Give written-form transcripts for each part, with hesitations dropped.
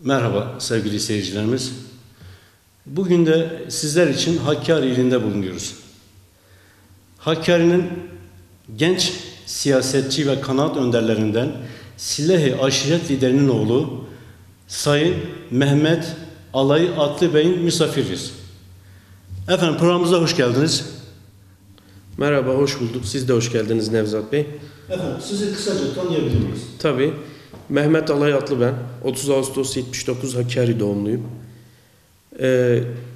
Merhaba sevgili seyircilerimiz. Bugün de sizler için Hakkari ilinde bulunuyoruz. Hakkari'nin genç siyasetçi ve kanaat önderlerinden Silah-ı Aşiret liderinin oğlu Sayın Mehmet Alay Atlı Bey'in misafiriyiz. Efendim programımıza hoş geldiniz. Merhaba, hoş bulduk. Siz de hoş geldiniz Nevzat Bey. Efendim sizi kısaca tanıyabilir miyiz? Tabii. Mehmet Alay Atlı ben. 30 Ağustos 79 Hakkari doğumluyum.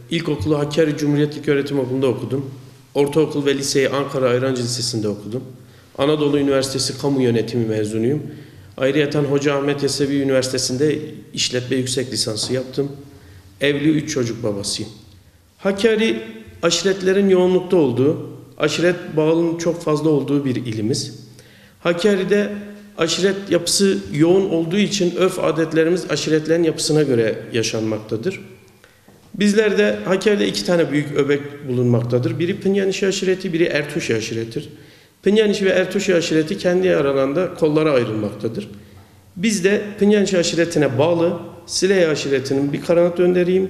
İlkokulu Hakkari Cumhuriyet İlköğretim Okulu'nda okudum. Ortaokul ve liseyi Ankara Ayrancı Lisesi'nde okudum. Anadolu Üniversitesi Kamu Yönetimi mezunuyum. Ayrıyeten Hoca Ahmet Yesevi Üniversitesi'nde işletme yüksek lisansı yaptım. Evli 3 çocuk babasıyım. Hakkari aşiretlerin yoğunlukta olduğu, aşiret bağının çok fazla olduğu bir ilimiz. Hakkari'de aşiret yapısı yoğun olduğu için örf adetlerimiz aşiretlerin yapısına göre yaşanmaktadır. Bizlerde Hakkari'de 2 tane büyük öbek bulunmaktadır. Biri Pinyanişi aşireti, biri Ertuşi aşiretidir. Pinyanişi ve Ertuşi aşireti kendi aralarında kollara ayrılmaktadır. Biz de Pinyanişi aşiretine bağlı Silah aşiretinin bir kanaat önderiyim.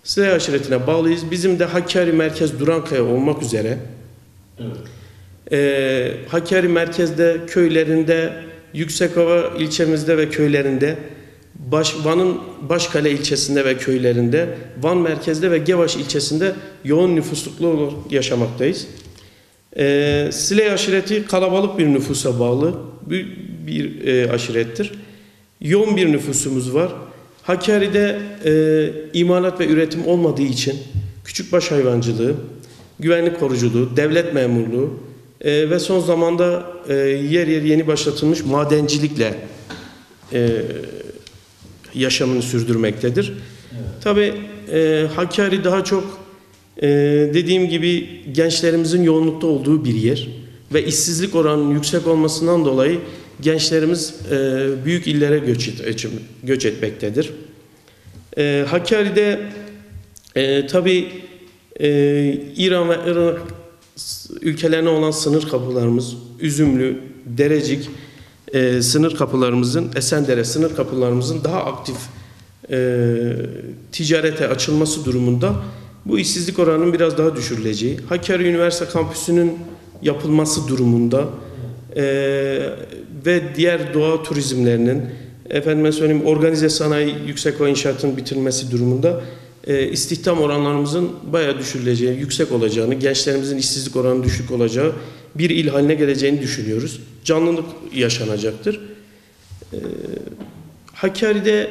Silah aşiretine bağlıyız. Bizim de Hakkari merkez Durankaya olmak üzere Hakkari merkezde, köylerinde, Yüksekova ilçemizde ve köylerinde, Van'ın Başkale ilçesinde ve köylerinde, Van merkezde ve Gevaş ilçesinde yoğun nüfusluklu yaşamaktayız. Silah aşireti kalabalık bir nüfusa bağlı bir aşirettir. Yoğun bir nüfusumuz var. Hakkari'de imalat ve üretim olmadığı için küçükbaş hayvancılığı, güvenlik koruculuğu, devlet memurluğu ve son zamanda yer yer yeni başlatılmış madencilikle yaşamını sürdürmektedir. Evet. Tabii Hakkari daha çok dediğim gibi gençlerimizin yoğunlukta olduğu bir yer ve işsizlik oranının yüksek olmasından dolayı gençlerimiz büyük illere göç etmektedir. Hakkari'de tabii İran ve Irak ülkelerine olan sınır kapılarımız, Üzümlü, Derecik sınır kapılarımızın, Esendere sınır kapılarımızın daha aktif ticarete açılması durumunda bu işsizlik oranının biraz daha düşürüleceği, Hakkari Üniversite Kampüsü'nün yapılması durumunda ve diğer doğa turizmlerinin, efendime söyleyeyim organize sanayi Yüksekova inşaatının bitirilmesi durumunda istihdam oranlarımızın bayağı düşürüleceği, yüksek olacağını, gençlerimizin işsizlik oranının düşük olacağı bir il haline geleceğini düşünüyoruz. Canlılık yaşanacaktır. Hakkari'de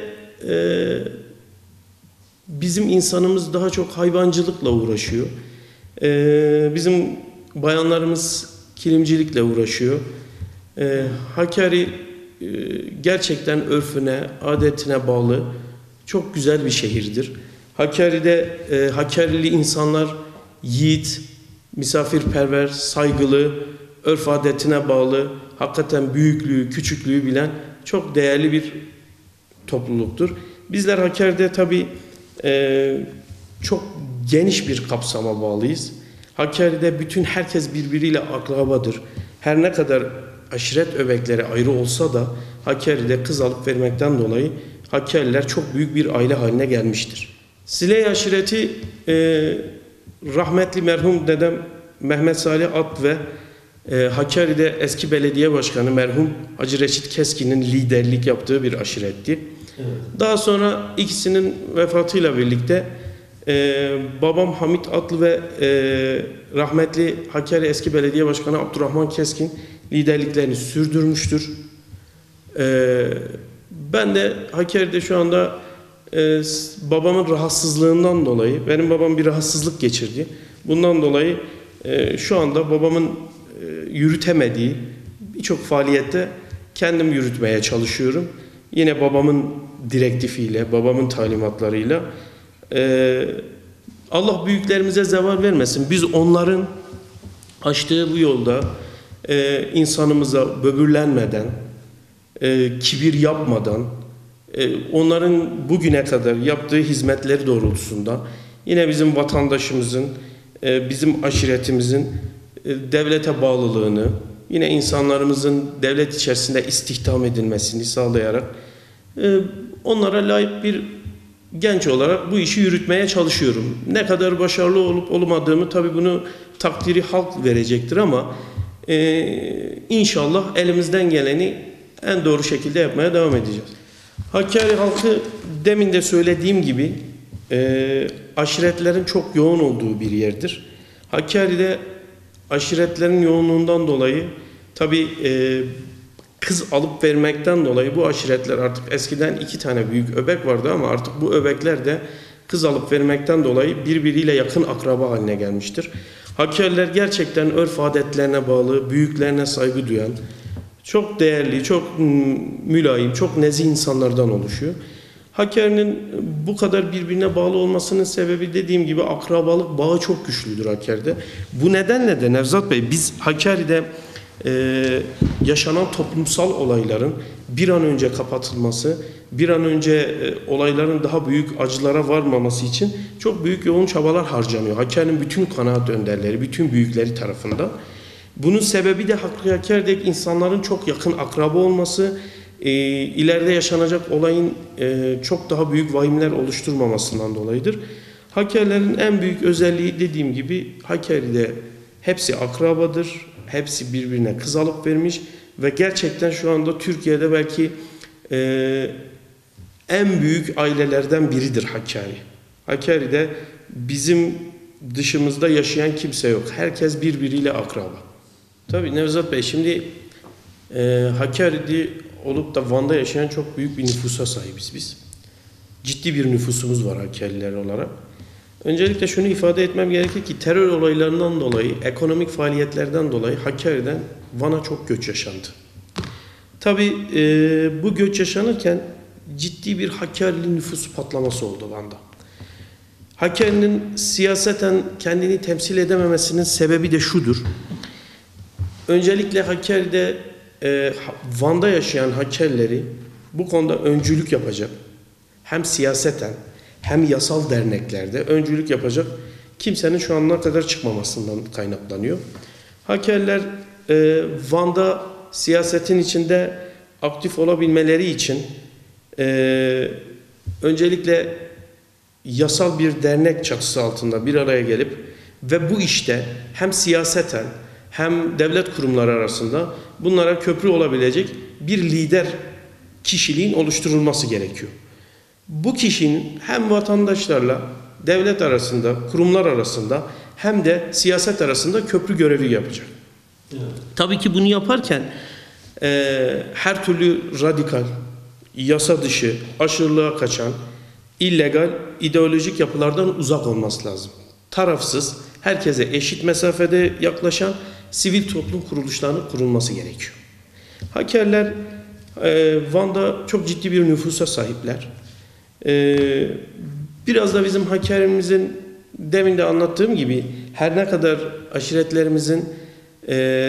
bizim insanımız daha çok hayvancılıkla uğraşıyor. Bizim bayanlarımız kilimcilikle uğraşıyor. Hakkari gerçekten örfüne, adetine bağlı çok güzel bir şehirdir. Hakkari'de Hakkarili insanlar yiğit, misafirperver, saygılı, örf adetine bağlı, hakikaten büyüklüğü, küçüklüğü bilen çok değerli bir topluluktur. Bizler Hakkari'de tabii çok geniş bir kapsama bağlıyız. Hakkari'de bütün herkes birbiriyle akrabadır. Her ne kadar aşiret öbekleri ayrı olsa da Hakkari'de kız alıp vermekten dolayı Hakkariler çok büyük bir aile haline gelmiştir. Silah aşireti rahmetli merhum dedem Mehmet Salih At ve Hakkari'de eski belediye başkanı merhum Hacı Reşit Keskin'in liderlik yaptığı bir aşiretti. Evet. Daha sonra ikisinin vefatıyla birlikte babam Hamit Atlı ve rahmetli Hakkari eski belediye başkanı Abdurrahman Keskin liderliklerini sürdürmüştür. Ben de Hakkari'de şu anda babamın rahatsızlığından dolayı, benim babam bir rahatsızlık geçirdi. Bundan dolayı şu anda babamın yürütemediği birçok faaliyette kendim yürütmeye çalışıyorum. Yine babamın direktifiyle, babamın talimatlarıyla. Allah büyüklerimize zeval vermesin. Biz onların açtığı bu yolda insanımıza böbürlenmeden, kibir yapmadan, onların bugüne kadar yaptığı hizmetleri doğrultusunda yine bizim vatandaşımızın, bizim aşiretimizin devlete bağlılığını, yine insanlarımızın devlet içerisinde istihdam edilmesini sağlayarak onlara layık bir genç olarak bu işi yürütmeye çalışıyorum. Ne kadar başarılı olup olmadığımı tabii bunu takdiri halk verecektir ama inşallah elimizden geleni en doğru şekilde yapmaya devam edeceğiz. Hakkari halkı demin de söylediğim gibi aşiretlerin çok yoğun olduğu bir yerdir. Hakkari'de aşiretlerin yoğunluğundan dolayı tabii kız alıp vermekten dolayı bu aşiretler artık eskiden 2 tane büyük öbek vardı ama artık bu öbekler de kız alıp vermekten dolayı birbiriyle yakın akraba haline gelmiştir. Hakkariler gerçekten örf adetlerine bağlı, büyüklerine saygı duyan, çok değerli, çok mülayim, çok nezih insanlardan oluşuyor. Hakkari'nin bu kadar birbirine bağlı olmasının sebebi dediğim gibi akrabalık bağı çok güçlüdür Hakkari'de. Bu nedenle de Nevzat Bey biz Hakkari'de yaşanan toplumsal olayların bir an önce kapatılması, bir an önce olayların daha büyük acılara varmaması için çok büyük yoğun çabalar harcanıyor. Hakkari'nin bütün kanaat önderleri, bütün büyükleri tarafından. Bunun sebebi de Hakkari'deki insanların çok yakın akraba olması, ileride yaşanacak olayın çok daha büyük vahimler oluşturmamasından dolayıdır. Hakkarilerin en büyük özelliği dediğim gibi Hakkari'de hepsi akrabadır, hepsi birbirine kız alıp vermiş ve gerçekten şu anda Türkiye'de belki en büyük ailelerden biridir Hakkari. Hakkari'de bizim dışımızda yaşayan kimse yok. Herkes birbiriyle akraba. Tabii Nevzat Bey şimdi Hakkari'de olup da Van'da yaşayan çok büyük bir nüfusa sahibiz biz. Ciddi bir nüfusumuz var Hakkariler olarak. Öncelikle şunu ifade etmem gerekir ki terör olaylarından dolayı, ekonomik faaliyetlerden dolayı Hakkari'den Van'a çok göç yaşandı. Tabii bu göç yaşanırken ciddi bir Hakkari'li nüfus patlaması oldu Van'da. Hakkari'nin siyaseten kendini temsil edememesinin sebebi de şudur. Öncelikle Hakkari'de Van'da yaşayan Hakkarileri bu konuda öncülük yapacak. Hem siyaseten hem yasal derneklerde öncülük yapacak kimsenin şu ana kadar çıkmamasından kaynaklanıyor. Hakkariler Van'da siyasetin içinde aktif olabilmeleri için öncelikle yasal bir dernek çatısı altında bir araya gelip ve bu işte hem siyaseten hem devlet kurumları arasında bunlara köprü olabilecek bir lider kişiliğin oluşturulması gerekiyor. Bu kişinin hem vatandaşlarla devlet arasında, kurumlar arasında hem de siyaset arasında köprü görevi yapacak. Evet. Tabii ki bunu yaparken her türlü radikal, yasa dışı, aşırılığa kaçan, illegal, ideolojik yapılardan uzak olması lazım. Tarafsız, herkese eşit mesafede yaklaşan sivil toplum kuruluşlarının kurulması gerekiyor. Hakkariler Van'da çok ciddi bir nüfusa sahipler. Biraz da bizim Hakkari'mizin demin de anlattığım gibi her ne kadar aşiretlerimizin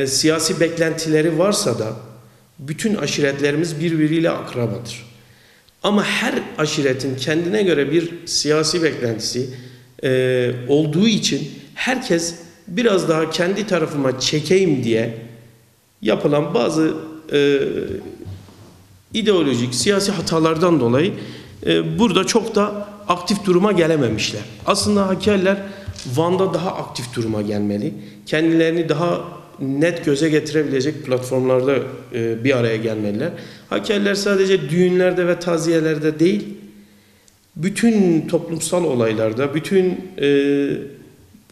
siyasi beklentileri varsa da bütün aşiretlerimiz birbiriyle akrabadır. Ama her aşiretin kendine göre bir siyasi beklentisi olduğu için herkes biraz daha kendi tarafıma çekeyim diye yapılan bazı ideolojik, siyasi hatalardan dolayı burada çok da aktif duruma gelememişler. Aslında Hakkariler Van'da daha aktif duruma gelmeli. Kendilerini daha net göze getirebilecek platformlarda bir araya gelmeliler. Hakkariler sadece düğünlerde ve taziyelerde değil, bütün toplumsal olaylarda, bütün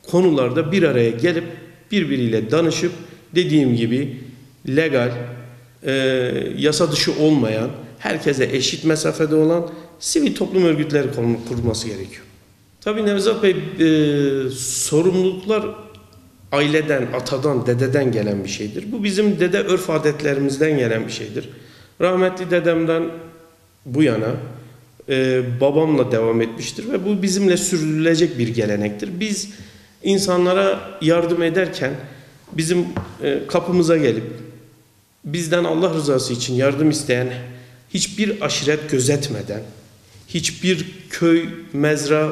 konularda bir araya gelip birbiriyle danışıp dediğim gibi legal, yasa dışı olmayan, herkese eşit mesafede olan sivil toplum örgütleri kurulması gerekiyor. Tabii Nevzat Bey, sorumluluklar aileden, atadan, dededen gelen bir şeydir. Bu bizim dede örf adetlerimizden gelen bir şeydir. Rahmetli dedemden bu yana babamla devam etmiştir ve bu bizimle sürdürülecek bir gelenektir. Biz insanlara yardım ederken bizim kapımıza gelip bizden Allah rızası için yardım isteyen hiçbir aşiret gözetmeden, hiçbir köy, mezra,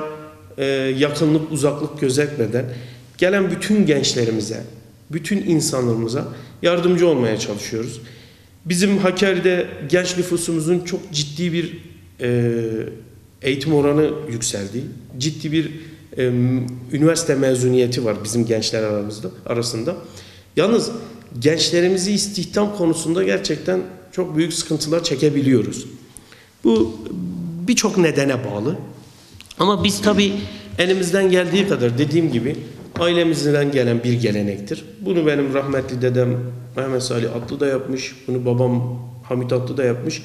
yakınlık, uzaklık gözetmeden gelen bütün gençlerimize, bütün insanlarımıza yardımcı olmaya çalışıyoruz. Bizim Hakkari'de genç nüfusumuzun çok ciddi bir eğitim oranı yükseldi. Ciddi bir üniversite mezuniyeti var bizim gençler arasında. Yalnız gençlerimizi istihdam konusunda gerçekten çok büyük sıkıntılar çekebiliyoruz. Bu birçok nedene bağlı. Ama biz tabii elimizden geldiği kadar, dediğim gibi, ailemizden gelen bir gelenektir. Bunu benim rahmetli dedem Mehmet Salih Atlı da yapmış. Bunu babam Hamit Atlı da yapmış.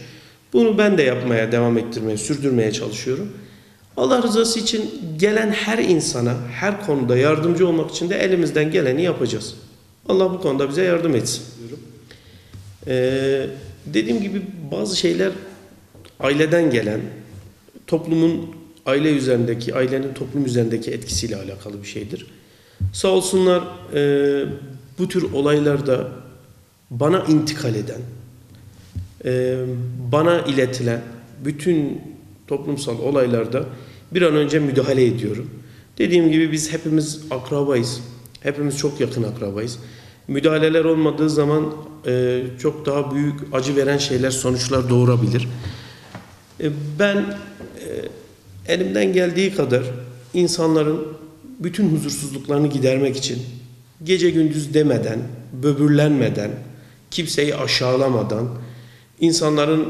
Bunu ben de yapmaya devam ettirmeye, sürdürmeye çalışıyorum. Allah rızası için gelen her insana, her konuda yardımcı olmak için de elimizden geleni yapacağız. Allah bu konuda bize yardım etsin diyorum. Dediğim gibi bazı şeyler aileden gelen, toplumun aile üzerindeki, ailenin toplum üzerindeki etkisiyle alakalı bir şeydir. Sağ olsunlar bu tür olaylarda bana intikal eden, bana iletilen bütün toplumsal olaylarda bir an önce müdahale ediyorum. Dediğim gibi biz hepimiz akrabayız. Hepimiz çok yakın akrabayız. Müdahaleler olmadığı zaman çok daha büyük acı veren şeyler, sonuçlar doğurabilir. Ben elimden geldiği kadar insanların bütün huzursuzluklarını gidermek için gece gündüz demeden, böbürlenmeden, kimseyi aşağılamadan, insanların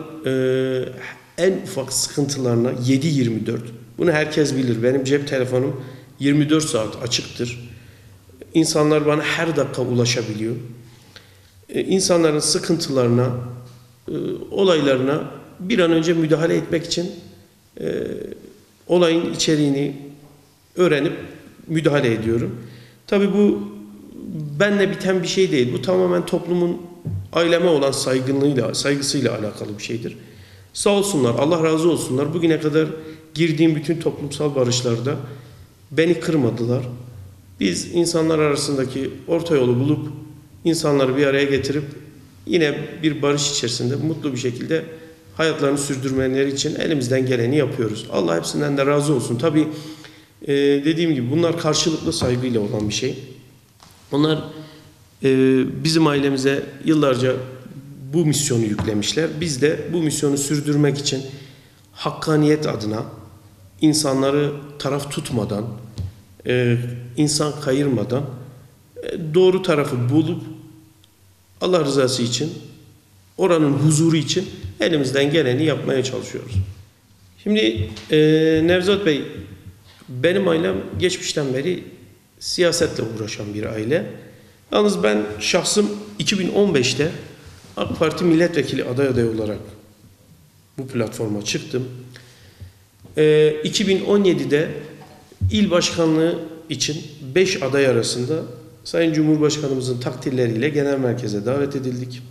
en ufak sıkıntılarına 7/24, bunu herkes bilir. Benim cep telefonum 24 saat açıktır. İnsanlar bana her dakika ulaşabiliyor. İnsanların sıkıntılarına, olaylarına bir an önce müdahale etmek için olayın içeriğini öğrenip müdahale ediyorum. Tabii bu benle biten bir şey değil. Bu tamamen toplumun aileme olan saygısıyla alakalı bir şeydir. Sağ olsunlar, Allah razı olsunlar. Bugüne kadar girdiğim bütün toplumsal barışlarda beni kırmadılar. Biz insanlar arasındaki orta yolu bulup insanları bir araya getirip yine bir barış içerisinde mutlu bir şekilde hayatlarını sürdürmeleri için elimizden geleni yapıyoruz. Allah hepsinden de razı olsun. Tabii dediğim gibi bunlar karşılıklı saygıyla olan bir şey. Onlar bizim ailemize yıllarca bu misyonu yüklemişler. Biz de bu misyonu sürdürmek için hakkaniyet adına insanları taraf tutmadan, insan kayırmadan doğru tarafı bulup Allah rızası için, oranın huzuru için elimizden geleni yapmaya çalışıyoruz. Şimdi Nevzat Bey, benim ailem geçmişten beri siyasetle uğraşan bir aile. Yalnız ben şahsım 2015'te AK Parti milletvekili adayı olarak bu platforma çıktım. 2017'de il başkanlığı için 5 aday arasında Sayın Cumhurbaşkanımızın takdirleriyle genel merkeze davet edildik.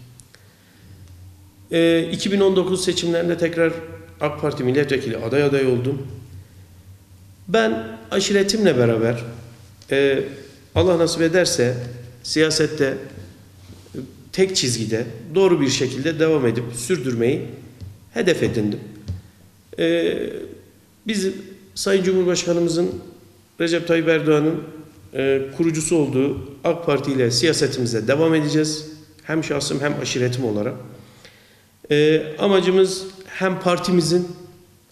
2019 seçimlerinde tekrar AK Parti milletvekili aday oldum. Ben aşiretimle beraber Allah nasip ederse siyasette tek çizgide doğru bir şekilde devam edip sürdürmeyi hedef edindim. Biz Sayın Cumhurbaşkanımızın Recep Tayyip Erdoğan'ın kurucusu olduğu AK Parti ile siyasetimize devam edeceğiz. Hem şahsım hem aşiretim olarak. Amacımız hem partimizin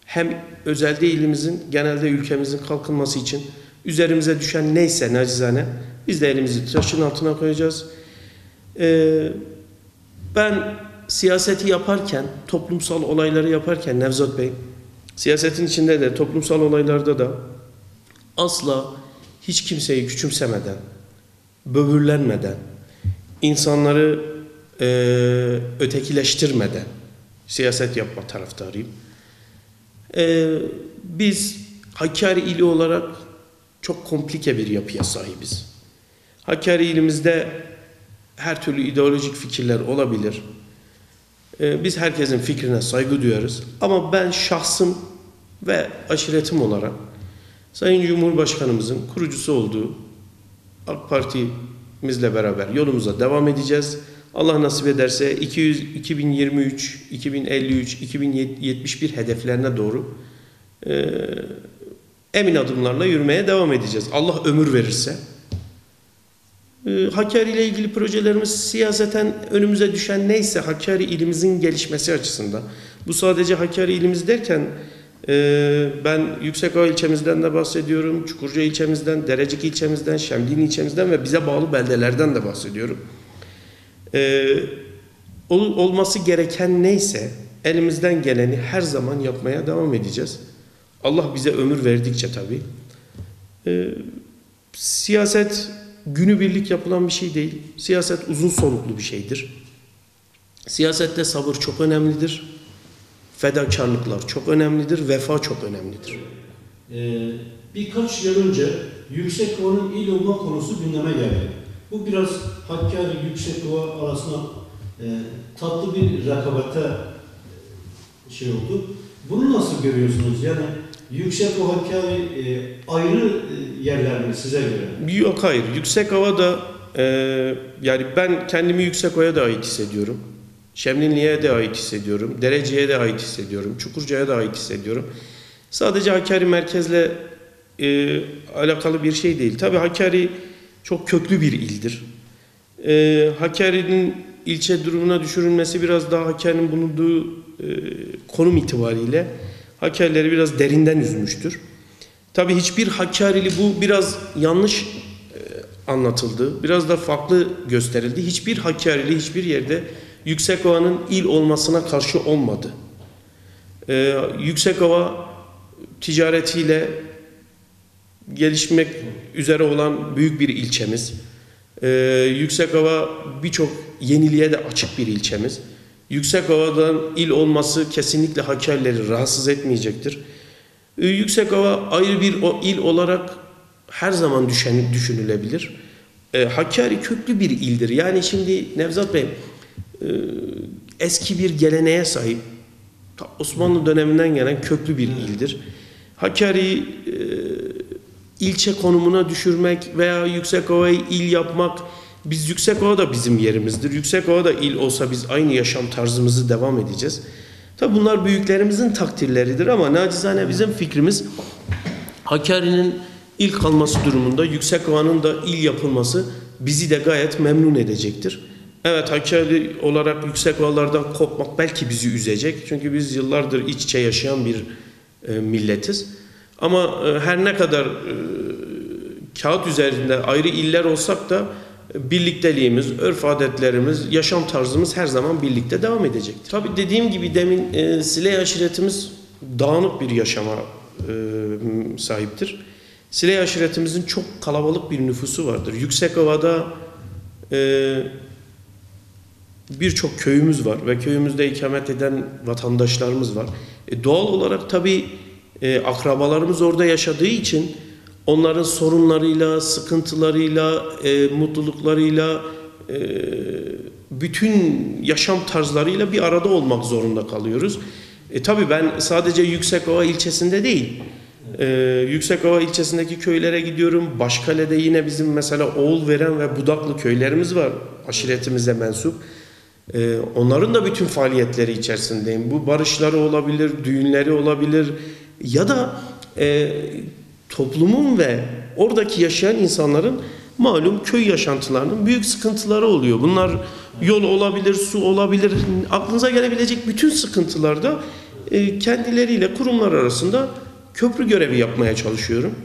hem özelde ilimizin, genelde ülkemizin kalkınması için üzerimize düşen neyse nacizane biz de elimizi taşın altına koyacağız. Ben siyaseti yaparken, toplumsal olayları yaparken Nevzat Bey, siyasetin içinde de toplumsal olaylarda da asla hiç kimseyi küçümsemeden, böbürlenmeden, insanları ötekileştirmeden siyaset yapma taraftarıyım. Biz Hakkari ili olarak çok komplike bir yapıya sahibiz. Hakkari ilimizde her türlü ideolojik fikirler olabilir. Biz herkesin fikrine saygı duyarız. Ama ben şahsım ve aşiretim olarak Sayın Cumhurbaşkanımızın kurucusu olduğu AK Parti'mizle beraber yolumuza devam edeceğiz. Allah nasip ederse 2023, 2053, 2071 hedeflerine doğru emin adımlarla yürümeye devam edeceğiz. Allah ömür verirse. Hakkari ile ilgili projelerimiz siyaseten önümüze düşen neyse Hakkari ilimizin gelişmesi açısından, Bu sadece Hakkari ilimiz derken ben Yüksekova ilçemizden de bahsediyorum, Çukurca ilçemizden, Derecik ilçemizden, Şemdin ilçemizden ve bize bağlı beldelerden de bahsediyorum. Olması gereken neyse elimizden geleni her zaman yapmaya devam edeceğiz. Allah bize ömür verdikçe tabii. Siyaset günübirlik yapılan bir şey değil. Siyaset uzun soluklu bir şeydir. Siyasette sabır çok önemlidir. Fedakarlıklar çok önemlidir. Vefa çok önemlidir. Birkaç yıl önce Yüksekova'nın il olma konusu gündeme geldi. Bu biraz Hakkari Yüksekova arasında tatlı bir rekabete şey oldu. Bunu nasıl görüyorsunuz? Yani Yüksekova Hakkari ayrı yerler mi size göre? Yok, hayır. Yüksekova'da yani ben kendimi Yüksekova'ya da ait hissediyorum. Şemdinli'ye de ait hissediyorum. Derece'ye de ait hissediyorum. Çukurca'ya da ait hissediyorum. Sadece Hakkari merkezle alakalı bir şey değil. Tabii Hakkari çok köklü bir ildir. Hakkari'nin ilçe durumuna düşürülmesi biraz daha Hakkari'nin bulunduğu konum itibariyle Hakkari'leri biraz derinden üzmüştür. Tabii hiçbir Hakkarili bu biraz yanlış anlatıldı. Biraz da farklı gösterildi. Hiçbir Hakkarili hiçbir yerde Yüksekova'nın il olmasına karşı olmadı. Yüksekova ticaretiyle gelişmek üzere olan büyük bir ilçemiz. Yüksekova birçok yeniliğe de açık bir ilçemiz. Yüksekova'dan il olması kesinlikle Hakkarileri rahatsız etmeyecektir. Yüksekova ayrı bir il olarak her zaman düşünülebilir. Hakkari köklü bir ildir. Yani şimdi Nevzat Bey eski bir geleneğe sahip, Osmanlı döneminden gelen köklü bir ildir. Hakkari ilçe konumuna düşürmek veya Yüksekova'yı il yapmak, biz Yüksekova da bizim yerimizdir. Yüksekova da il olsa biz aynı yaşam tarzımızı devam edeceğiz. Tabi bunlar büyüklerimizin takdirleridir ama nacizane bizim fikrimiz Hakkari'nin il kalması durumunda Yüksekova'nın da il yapılması bizi de gayet memnun edecektir. Evet, Hakkari olarak Yüksekovalardan kopmak belki bizi üzecek. Çünkü biz yıllardır iç içe yaşayan bir milletiz. Ama her ne kadar kağıt üzerinde ayrı iller olsak da birlikteliğimiz, örf adetlerimiz, yaşam tarzımız her zaman birlikte devam edecektir. Tabii dediğim gibi demin Siley aşiretimiz dağınık bir yaşama sahiptir. Siley aşiretimizin çok kalabalık bir nüfusu vardır. Yüksekova'da birçok köyümüz var ve köyümüzde ikamet eden vatandaşlarımız var. Doğal olarak tabii akrabalarımız orada yaşadığı için onların sorunlarıyla, sıkıntılarıyla, mutluluklarıyla, bütün yaşam tarzlarıyla bir arada olmak zorunda kalıyoruz. Tabii ben sadece Yüksekova ilçesinde değil, Yüksekova ilçesindeki köylere gidiyorum. Başkale'de yine bizim mesela Oğulveren ve Budaklı köylerimiz var, aşiretimize mensup. Onların da bütün faaliyetleri içerisindeyim. Bu barışları olabilir, düğünleri olabilir ya da toplumun ve oradaki yaşayan insanların malum köy yaşantılarının büyük sıkıntıları oluyor. Bunlar yol olabilir, su olabilir, aklınıza gelebilecek bütün sıkıntılarda kendileriyle kurumlar arasında köprü görevi yapmaya çalışıyorum.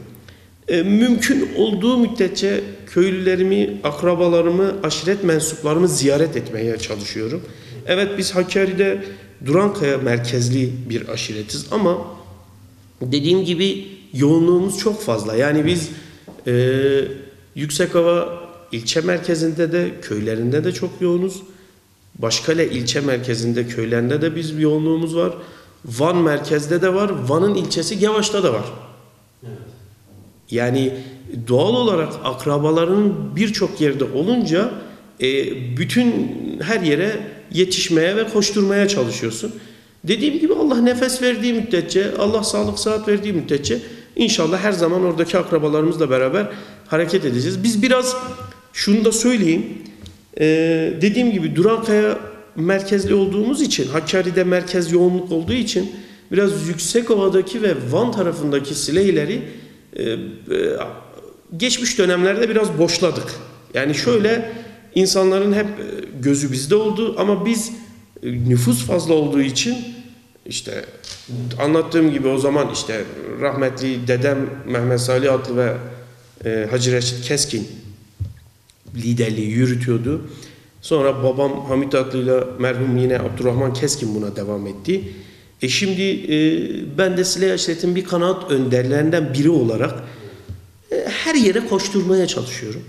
Mümkün olduğu müddetçe köylülerimi, akrabalarımı, aşiret mensuplarımı ziyaret etmeye çalışıyorum. Evet, biz Hakkari'de Durankaya merkezli bir aşiretiz ama dediğim gibi yoğunluğumuz çok fazla. Yani biz Yüksekova ilçe merkezinde de, köylerinde de çok yoğunuz. Başkale ilçe merkezinde, köylerinde de biz yoğunluğumuz var. Van merkezde de var. Van'ın ilçesi Gevaş'ta da var. Evet. Yani doğal olarak akrabaların birçok yerde olunca bütün her yere yetişmeye ve koşturmaya çalışıyorsun. Dediğim gibi Allah nefes verdiği müddetçe, Allah sağlık sıhhat verdiği müddetçe inşallah her zaman oradaki akrabalarımızla beraber hareket edeceğiz. Biz biraz şunu da söyleyeyim. Dediğim gibi Durankaya merkezli olduğumuz için, Hakkari'de merkez yoğunluk olduğu için biraz Yüksekova'daki ve Van tarafındaki Sileyleri geçmiş dönemlerde biraz boşladık. Yani şöyle, insanların hep gözü bizde oldu ama biz nüfus fazla olduğu için işte anlattığım gibi o zaman işte rahmetli dedem Mehmet Salih Atlı ve Hacı Reşit Keskin liderliği yürütüyordu. Sonra babam Hamit Atlı'yla merhum yine Abdurrahman Keskin buna devam etti. Şimdi ben de Silah-i Aşiret'in bir kanaat önderlerinden biri olarak her yere koşturmaya çalışıyorum.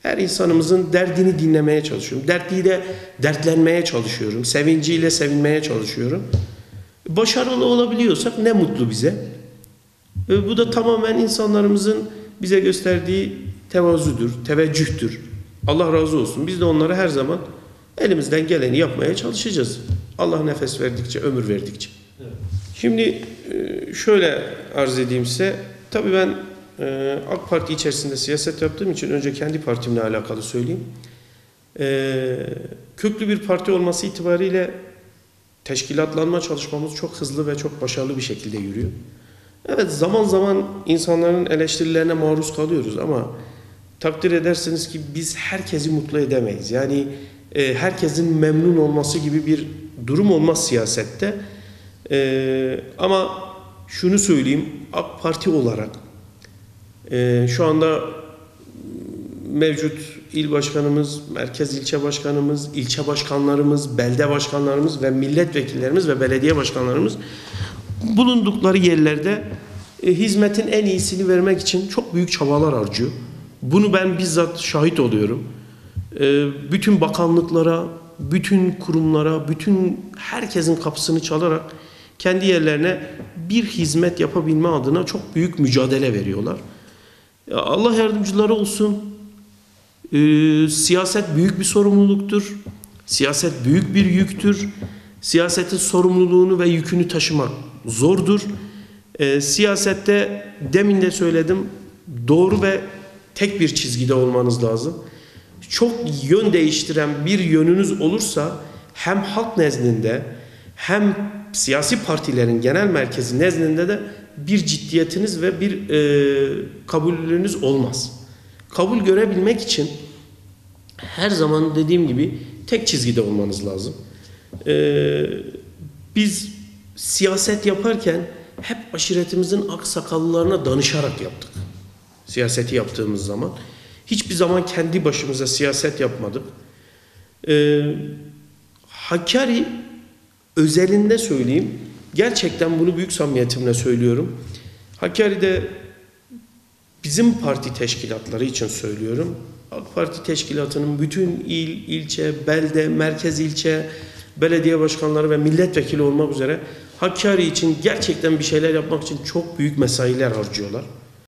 Her insanımızın derdini dinlemeye çalışıyorum. Dertliyle dertlenmeye çalışıyorum. Sevinciyle sevinmeye çalışıyorum. Başarılı olabiliyorsak ne mutlu bize. Bu da tamamen insanlarımızın bize gösterdiği tevazudur, teveccühtür. Allah razı olsun. Biz de onlara her zaman elimizden geleni yapmaya çalışacağız. Allah nefes verdikçe, ömür verdikçe. Evet. Şimdi şöyle arz edeyim size. Tabii ben AK Parti içerisinde siyaset yaptığım için önce kendi partimle alakalı söyleyeyim. Köklü bir parti olması itibariyle teşkilatlanma çalışmamız çok hızlı ve çok başarılı bir şekilde yürüyor. Evet, zaman zaman insanların eleştirilerine maruz kalıyoruz ama takdir ederseniz ki biz herkesi mutlu edemeyiz. Yani herkesin memnun olması gibi bir durum olmaz siyasette. Ama şunu söyleyeyim, AK Parti olarak şu anda mevcut il başkanımız, merkez ilçe başkanımız, ilçe başkanlarımız, belde başkanlarımız ve milletvekillerimiz ve belediye başkanlarımız bulundukları yerlerde hizmetin en iyisini vermek için çok büyük çabalar harcıyor. Bunu ben bizzat şahit oluyorum. Bütün bakanlıklara, bütün kurumlara, bütün herkesin kapısını çalarak kendi yerlerine bir hizmet yapabilme adına çok büyük mücadele veriyorlar. Allah yardımcıları olsun. Siyaset büyük bir sorumluluktur. Siyaset büyük bir yüktür. Siyasetin sorumluluğunu ve yükünü taşımak zordur. Siyasette demin de söyledim, doğru ve tek bir çizgide olmanız lazım. Çok yön değiştiren bir yönünüz olursa hem halk nezdinde hem siyasi partilerin genel merkezi nezdinde de bir ciddiyetiniz ve bir kabulünüz olmaz. Kabul görebilmek için her zaman dediğim gibi tek çizgide olmanız lazım. Biz siyaset yaparken hep aşiretimizin aksakallılarına danışarak yaptık. Siyaseti yaptığımız zaman. Hiçbir zaman kendi başımıza siyaset yapmadık. Hakkari özelinde söyleyeyim. Gerçekten bunu büyük samimiyetimle söylüyorum. Hakkari'de bizim parti teşkilatları için söylüyorum. AK Parti teşkilatının bütün il, ilçe, belde, merkez ilçe, belediye başkanları ve milletvekili olmak üzere Hakkari için gerçekten bir şeyler yapmak için çok büyük mesailer harcıyorlar.